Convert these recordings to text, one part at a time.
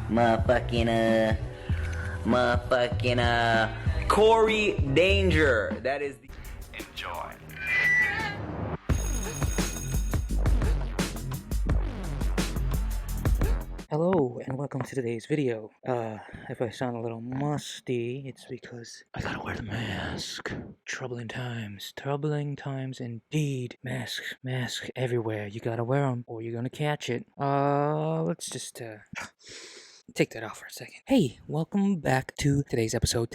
Motherfucking, Corey Danger. That is the. Enjoy. Hello and welcome to today's video. If I sound a little musty, it's because I gotta wear the mask. Troubling times indeed. Mask everywhere. You gotta wear them or you're gonna catch it. Let's just take that off for a second. Hey, welcome back to today's episode.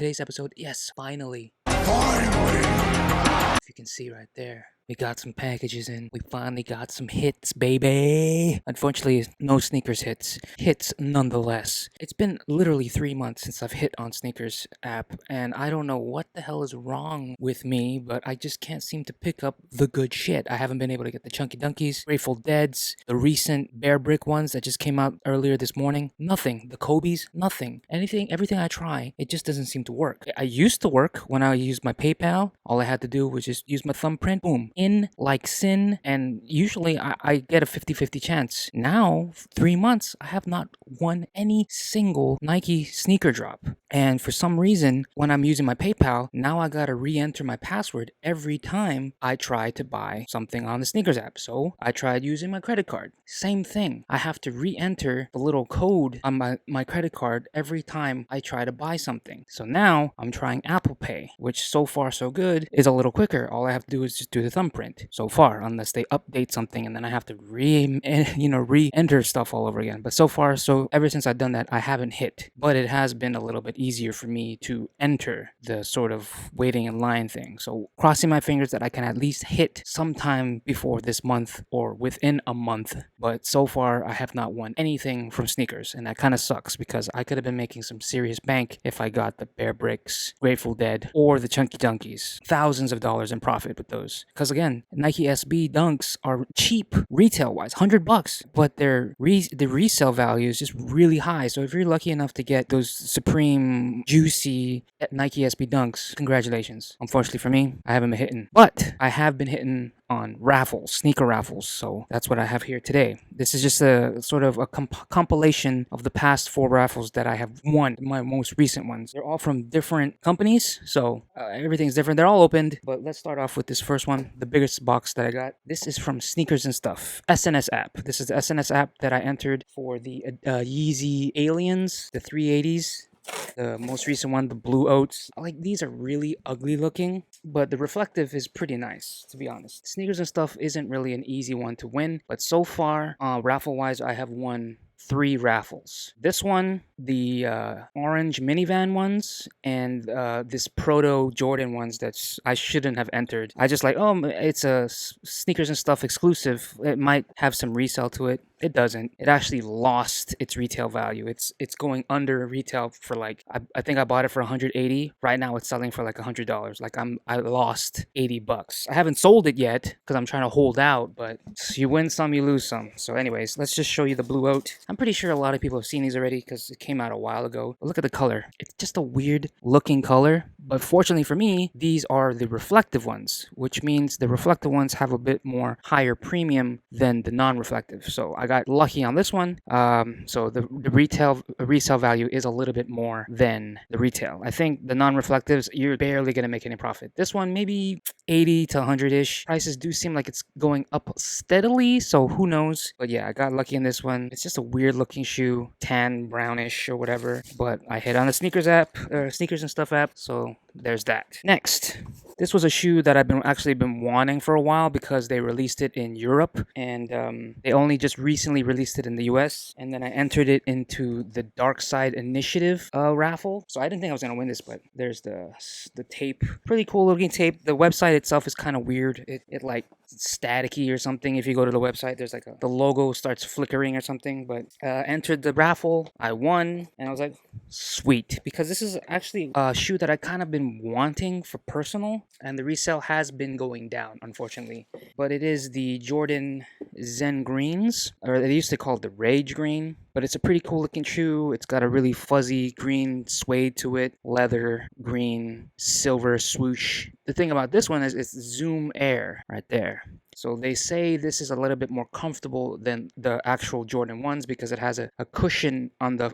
Yes, finally. If you can see right there. We got some packages in. We finally got some hits, baby. Unfortunately, no sneakers hits. Hits nonetheless. It's been literally 3 months since I've hit on sneakers app, and I don't know what the hell is wrong with me, but I just can't seem to pick up the good shit. I haven't been able to get the Chunky Dunkies, Grateful Deads, the recent Bear Brick ones that just came out earlier this morning. Nothing. The Kobe's, nothing. Everything I try, it just doesn't seem to work. I used to work when I used my PayPal. All I had to do was just use my thumbprint. Boom. In like sin, and usually I get a 50-50 chance. Now, 3 months, I have not won any single Nike sneaker drop. And for some reason, when I'm using my PayPal, now I gotta re-enter my password every time I try to buy something on the sneakers app. So I tried using my credit card. Same thing. I have to re-enter the little code on my credit card every time I try to buy something. So now I'm trying Apple Pay, which so far so good is a little quicker. All I have to do is just do the thumbprint so far, unless they update something and then I have to re-enter stuff all over again. But so far, so ever since I've done that, I haven't hit. But it has been a little bit easier for me to enter the sort of waiting in line thing. So crossing my fingers that I can at least hit sometime before this month or within a month. But so far, I have not won anything from sneakers, and that kind of sucks because I could have been making some serious bank if I got the Bear Bricks, Grateful Dead, or the Chunky Dunkies. Thousands of dollars in profit with those. Because again, Nike SB Dunks are cheap retail wise, $100, but the resale value is just really high. So if you're lucky enough to get those supreme juicy Nike SB Dunks, congratulations. Unfortunately for me, I haven't been hitting, but I have been hitting on raffles, sneaker raffles. So that's what I have here today. This is just a sort of a compilation of the past 4 raffles that I have won, my most recent ones. They're all from different companies, so everything's different. They're all opened, but let's start off with this first one, the biggest box that I got. This is from Sneakers and Stuff, SNS app. This is the SNS app that I entered for the Yeezy Aliens, the 380s. The most recent one, the Blue Oats. Like, these are really ugly looking, but the reflective is pretty nice, to be honest. Sneakers and Stuff isn't really an easy one to win, but so far, raffle-wise, I have won 3 raffles. This one, the orange minivan ones, and this proto Jordan ones that I shouldn't have entered. I just like, oh, it's a Sneakers and Stuff exclusive. It might have some resale to it. It doesn't. It actually lost its retail value. It's going under retail for like, I think I bought it for $180. Right now it's selling for like $100. Like I lost $80. I haven't sold it yet because I'm trying to hold out, but you win some, you lose some. So anyways, let's just show you the Blue Oat. I'm pretty sure a lot of people have seen these already because it came out a while ago. But look at the color. It's just a weird looking color. But fortunately for me, these are the reflective ones, which means the reflective ones have a bit more higher premium than the non-reflective. So I got lucky on this one. So the resale value is a little bit more than the retail. I think the non-reflectives, you're barely going to make any profit. This one, maybe 80 to 100-ish. Prices do seem like it's going up steadily, so who knows? But yeah, I got lucky in this one. It's just a weird looking shoe, tan, brownish or whatever. But I hit on the Sneakers app, Sneakers and Stuff app, so there's that. Next, this was a shoe that I've been wanting for a while because they released it in Europe, and they only just recently released it in the US. And then I entered it into the Dark Side Initiative raffle. So I didn't think I was gonna win this, but there's the tape. Pretty cool looking tape. The website itself is kind of weird. It like staticky or something. If you go to the website, there's like the logo starts flickering or something. But entered the raffle, I won, and I was like, sweet, because this is actually a shoe that I kind of been wanting for personal, and the resale has been going down, unfortunately. But it is the Jordan Zen Greens, or they used to call it the Rage Green. But it's a pretty cool looking shoe. It's got a really fuzzy green suede to it, leather, green, silver swoosh. The thing about this one is it's Zoom Air right there. So they say this is a little bit more comfortable than the actual Jordan 1s because it has a cushion on the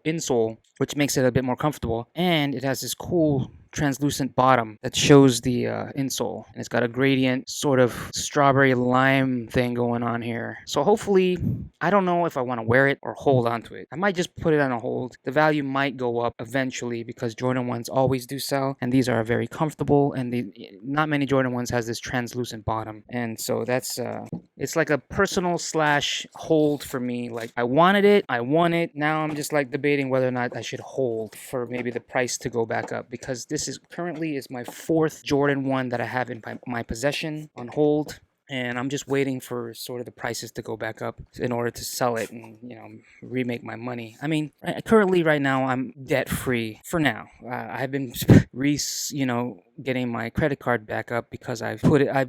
insole, which makes it a bit more comfortable. And it has this cool translucent bottom that shows the insole, and it's got a gradient sort of strawberry lime thing going on here. So hopefully, I don't know if I want to wear it or hold on to it. I might just put it on a hold. The value might go up eventually because Jordan 1s always do sell, and these are very comfortable, and not many Jordan 1s has this translucent bottom. And so that's it's like a personal slash hold for me. Like, I wanted it, I want it. Now I'm just like debating whether or not I should hold for maybe the price to go back up, because this is currently my 4th Jordan 1 that I have in my possession on hold, and I'm just waiting for sort of the prices to go back up in order to sell it and, remake my money. I mean, currently right now I'm debt free for now. I've been getting my credit card back up because I've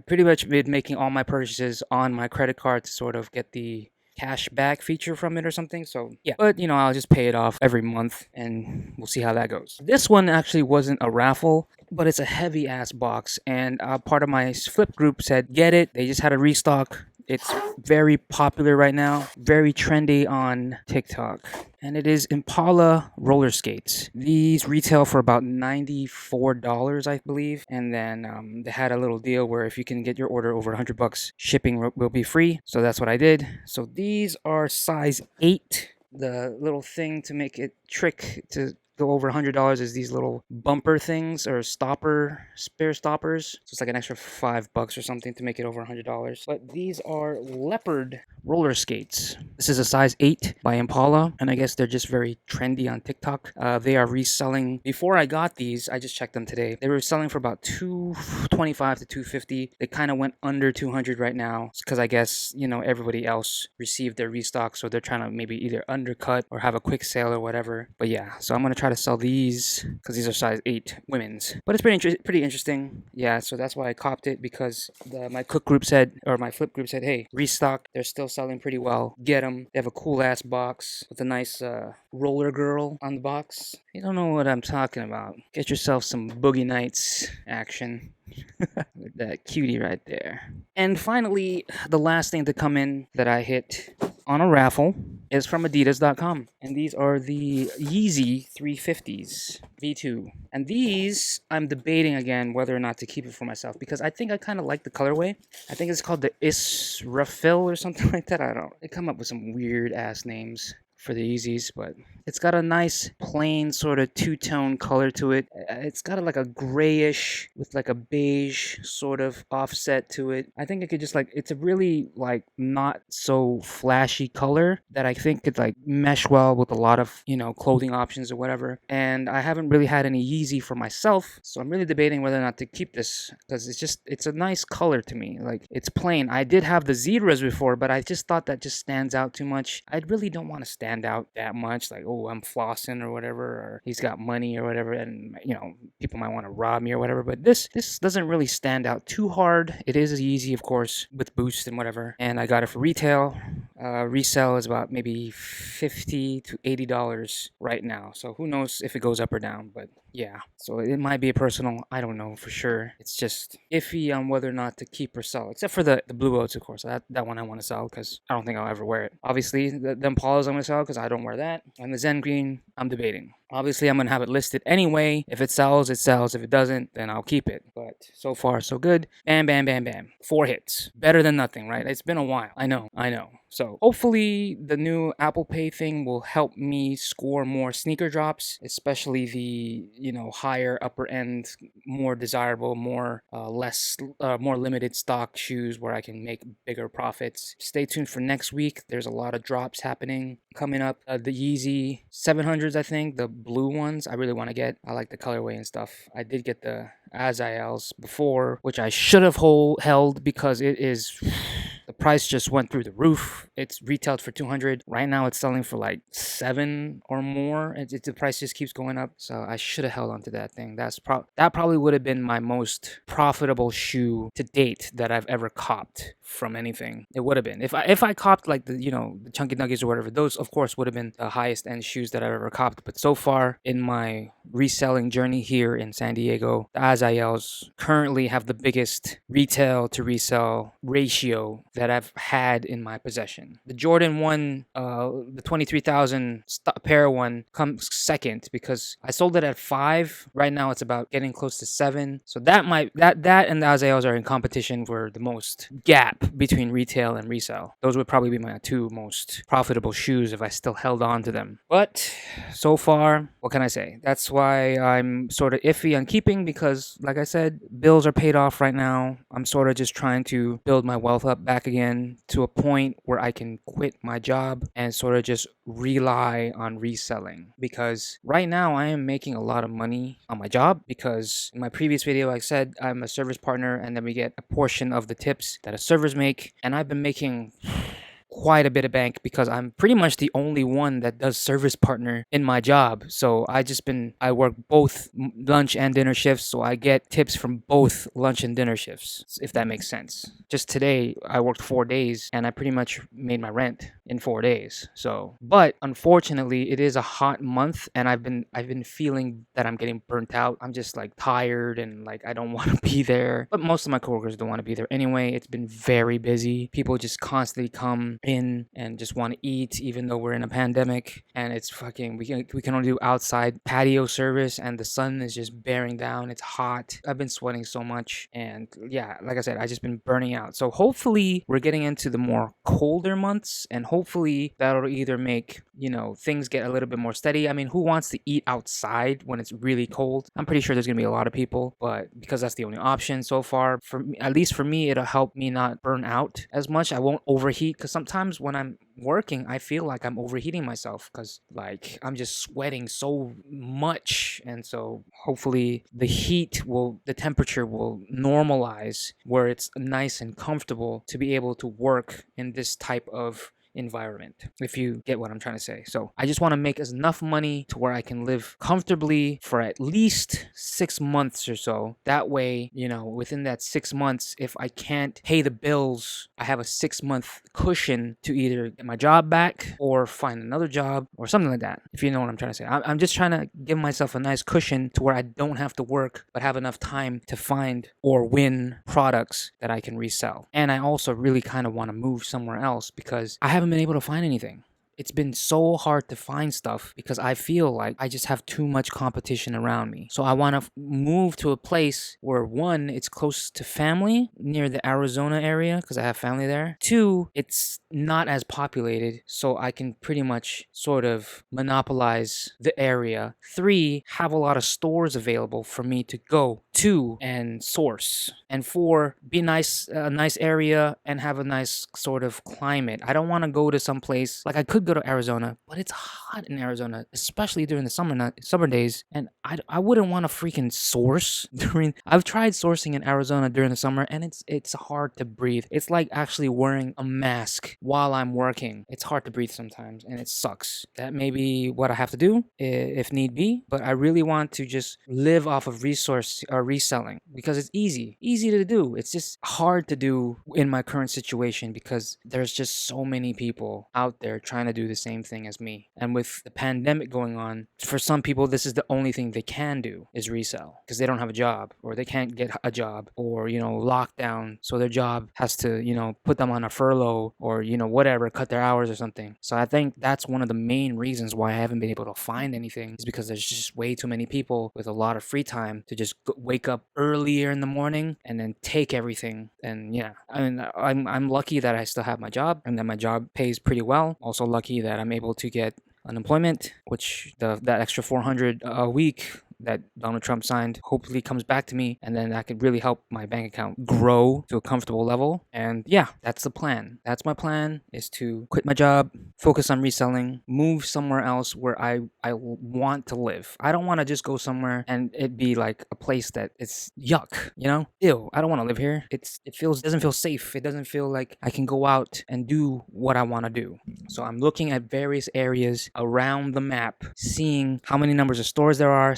pretty much been making all my purchases on my credit card to sort of get the cash back feature from it or something. So yeah, but I'll just pay it off every month and we'll see how that goes. This one actually wasn't a raffle, but it's a heavy ass box, and part of my flip group said get it. They just had a restock. It's very popular right now, very trendy on TikTok. And it is Impala roller skates. These retail for about $94, I believe. And then they had a little deal where if you can get your order over $100, shipping will be free. So that's what I did. So these are size 8. The little thing to make it trick to go over $100 is these little bumper things or spare stoppers. So it's like an extra $5 or something to make it over $100. But these are leopard roller skates. This is a size 8 by Impala, and I guess they're just very trendy on TikTok. They are reselling. Before I got these, I just checked them today. They were selling for about $225 to $250. They kind of went under $200 right now because I guess everybody else received their restock, so they're trying to maybe either undercut or have a quick sale or whatever. But yeah, so I'm gonna try to sell these because these are size 8 women's. But it's pretty interesting. Yeah, so that's why I copped it, because my flip group said, hey, restock. They're still selling pretty well. Get them. They have a cool ass box with a nice roller girl on the box. You don't know what I'm talking about. Get yourself some Boogie Nights action. With that cutie right there. And finally, the last thing to come in that I hit on a raffle is from Adidas.com. And these are the Yeezy 350s V2. And these, I'm debating again whether or not to keep it for myself, because I think I kind of like the colorway. I think it's called the Israfil or something like that. I don't know. They come up with some weird ass names for the Yeezys, but it's got a nice plain sort of two-tone color to it. It's got like a grayish with like a beige sort of offset to it. I think it could just it's a really not so flashy color that I think could mesh well with a lot of clothing options or whatever. And I haven't really had any Yeezy for myself, so I'm really debating whether or not to keep this, because it's a nice color to me. It's plain. I did have the zebras before, but I just thought that just stands out too much. I really don't want to stand out that much, I'm flossing or whatever, or he's got money or whatever, and people might want to rob me or whatever. But this doesn't really stand out too hard. It is Yeezy, of course, with boost and whatever, and I got it for retail. Resale is about maybe $50 to $80 right now, so who knows if it goes up or down. But yeah, so it might be a personal, I don't know for sure. It's just iffy on whether or not to keep or sell, except for the blue oats, of course. That one I want to sell because I don't think I'll ever wear it. Obviously the Impalas I'm going to sell because I don't wear that, and the Zen Green I'm debating. Obviously, I'm going to have it listed anyway. If it sells, it sells. If it doesn't, then I'll keep it. But so far, so good. Bam, bam, bam, bam. 4 hits. Better than nothing, right? It's been a while. I know. So hopefully the new Apple Pay thing will help me score more sneaker drops, especially the, higher upper end, more desirable, more limited stock shoes where I can make bigger profits. Stay tuned for next week. There's a lot of drops happening coming up. The Yeezy 700s, I think, the blue ones, I really want to get. I like the colorway and stuff. I did get the Azaels before, which I should have held because it is the price just went through the roof. It's retailed for 200. Right now it's selling for like 7 or more. The price just keeps going up. So I should have held on to that thing. That probably would have been my most profitable shoe to date that I've ever copped from anything. It would have been. If I copped like the Chunky Nuggets or whatever, those of course would have been the highest end shoes that I've ever copped. But so far in my reselling journey here in San Diego, the Azraels currently have the biggest retail to resell ratio that I've had in my possession. The Jordan 1, the 23,000 pair one comes second because I sold it at 5. Right now it's about getting close to 7. So that and the Azraels are in competition for the most gap between retail and resale. Those would probably be my 2 most profitable shoes if I still held on to them. But so far, what can I say? That's why I'm sort of iffy on keeping, because like I said, bills are paid off right now. I'm sort of just trying to build my wealth up back again to a point where I can quit my job and sort of just rely on reselling, because right now I am making a lot of money on my job, because in my previous video I said I'm a service partner and then we get a portion of the tips that a servers make, and I've been making quite a bit of bank because I'm pretty much the only one that does service partner in my job. So I work both lunch and dinner shifts, so I get tips from both lunch and dinner shifts, if that makes sense. Just today I worked 4 days and I pretty much made my rent in 4 days. So, but unfortunately it is a hot month and I've been feeling that I'm getting burnt out. I'm just like tired and like I don't want to be there. But most of my coworkers don't want to be there anyway. It's been very busy. People just constantly come in and just want to eat, even though we're in a pandemic and it's fucking we can only do outside patio service and the sun is just bearing down. It's hot. I've been sweating so much, and yeah, like I said, I just been burning out. So hopefully we're getting into the more colder months, and hopefully that'll either make things get a little bit more steady. I mean, who wants to eat outside when it's really cold? I'm pretty sure there's gonna be a lot of people, but because that's the only option so far for me, at least for me, it'll help me not burn out as much. I won't overheat, because sometimes when I'm working I feel like I'm overheating myself because like I'm just sweating so much. And so hopefully the temperature will normalize where it's nice and comfortable to be able to work in this type of environment, if you get what I'm trying to say. So I just want to make enough money to where I can live comfortably for at least 6 months or so. That way, within that 6 months, if I can't pay the bills, I have a 6-month cushion to either get my job back or find another job or something like that, if you know what I'm trying to say. I'm just trying to give myself a nice cushion to where I don't have to work but have enough time to find or win products that I can resell. And I also really kind of want to move somewhere else because I haven't been able to find anything. It's been so hard to find stuff because I feel like I just have too much competition around me. So I want to move to a place where, one, it's close to family near the Arizona area because I have family there. 2, it's not as populated, so I can pretty much sort of monopolize the area. 3, have a lot of stores available for me to go to and source. And 4, be a nice area and have a nice sort of climate. I don't want to go to some place like I could go to Arizona, but it's hot in Arizona, especially during the summer days, and I wouldn't want to freaking source during. I've tried sourcing in Arizona during the summer, and it's hard to breathe. It's like actually wearing a mask while I'm working. It's hard to breathe sometimes, and it sucks. That may be what I have to do if need be, but I really want to just live off of resource or reselling because it's easy to do. It's just hard to do in my current situation because there's just so many people out there trying to do the same thing as me. And with the pandemic going on, for some people this is the only thing they can do is resell because they don't have a job or they can't get a job or lockdown, so their job has to put them on a furlough or whatever, cut their hours or something. So I think that's one of the main reasons why I haven't been able to find anything, is because there's just way too many people with a lot of free time to just wake up earlier in the morning and then take everything. And yeah, I mean, I'm lucky that I still have my job and that my job pays pretty well. Also lucky that I'm able to get unemployment, which that extra $400 a week that Donald Trump signed hopefully comes back to me, and then that could really help my bank account grow to a comfortable level. And yeah, that's the plan. That's my plan, is to quit my job, focus on reselling, move somewhere else where I want to live. I don't want to just go somewhere and it be like a place that it's yuck, you know? Ew, I don't want to live here. Doesn't feel safe. It doesn't feel like I can go out and do what I want to do. So I'm looking at various areas around the map, seeing how many numbers of stores there are,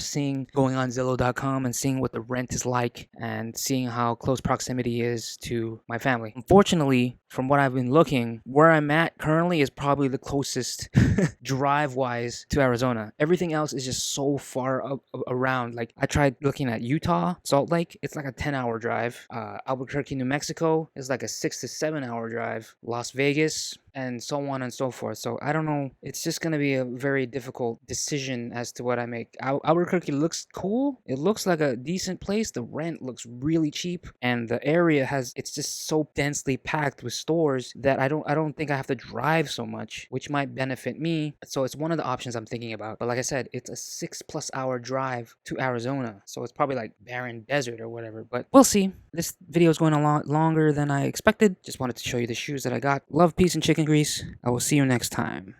going on Zillow.com and seeing what the rent is like, and seeing how close proximity is to my family. Unfortunately, from what I've been looking, where I'm at currently is probably the closest drive-wise to Arizona. Everything else is just so far up around. Like, I tried looking at Utah, Salt Lake. It's like a 10-hour drive. Albuquerque, New Mexico is like a 6 to 7 hour drive. Las Vegas, and so on and so forth. So I don't know. It's just going to be a very difficult decision as to what I make. Albuquerque looks cool. It looks like a decent place. The rent looks really cheap, and the area it's just so densely packed with stores that I don't think I have to drive so much, which might benefit me. So it's one of the options I'm thinking about. But like I said, it's a 6+ hour drive to Arizona. So it's probably like barren desert or whatever, but we'll see. This video is going a lot longer than I expected. Just wanted to show you the shoes that I got. Love, peace, and chicken grease. I will see you next time.